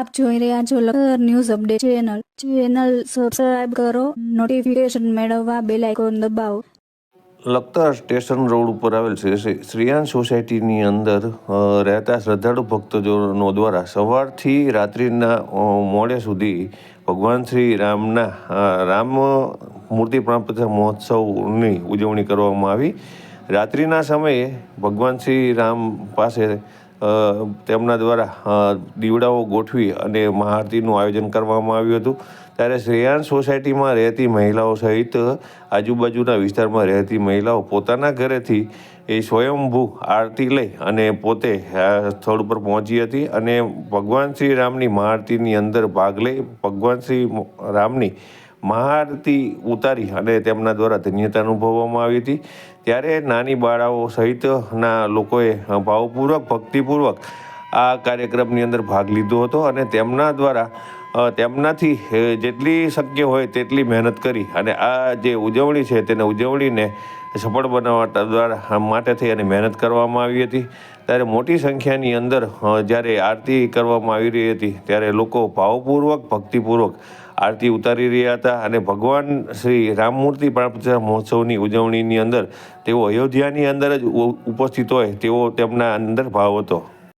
આપ જોઈ રહ્યા છો Lakhtar news update channel subscribe કરો, નોટિફિકેશન મેળવવા બેલ આઇકોન દબાવો। લખતર સ્ટેશન રોડ ઉપર આવેલ શ્રીયાંશ સોસાયટીની અંદર રહેતા શ્રદ્ધાળુ ભક્તજનો દ્વારા સવારથી રાત્રિના મોડે સુધી ભગવાન શ્રી રામના રામ મૂર્તિ પ્રાણ પ્રતિષ્ઠા મહોત્સવની ઉજવણી કરવામાં આવી। રાત્રિના સમયે ભગવાન શ્રી રામ પાસે તેમના દ્વારા દીવડાઓ ગોઠવી અને મહાઆરતીનું આયોજન કરવામાં આવ્યું હતું। ત્યારે શ્રેયાંશ સોસાયટીમાં રહેતી મહિલાઓ સહિત આજુબાજુના વિસ્તારમાં રહેતી મહિલાઓ પોતાના ઘરેથી એ સ્વયંભૂ આરતી લઈ અને પોતે સ્થળ ઉપર પહોંચી હતી અને ભગવાન શ્રી રામની મહાઆરતીની અંદર ભાગ લઈ ભગવાન શ્રી રામની મહાઆરતી ઉતારી અને તેમના દ્વારા ધન્યતા અનુભવવામાં આવી હતી। ત્યારે નાની બાળાઓ સહિતના લોકોએ ભાવપૂર્વક ભક્તિપૂર્વક આ કાર્યક્રમની અંદર ભાગ લીધો હતો અને તેમના દ્વારા તેમનાથી જેટલી શક્ય હોય તેટલી મહેનત કરી અને આ જે ઉજવણી છે તેને ઉજવણીને સફળ બનાવવા દ્વારા માટે થઈ અને મહેનત કરવામાં આવી હતી। ત્યારે મોટી સંખ્યાની અંદર જ્યારે આરતી કરવામાં આવી રહી હતી ત્યારે લોકો ભાવપૂર્વક ભક્તિપૂર્વક આરતી ઉતારી રહ્યા હતા અને ભગવાન શ્રી રામમૂર્તિ પ્રાણ પ્રતિષ્ઠા મહોત્સવની ઉજવણીની અંદર તેઓ અયોધ્યાની અંદર જ ઉપસ્થિત હોય તેવો તેમના અંદર ભાવ હતો।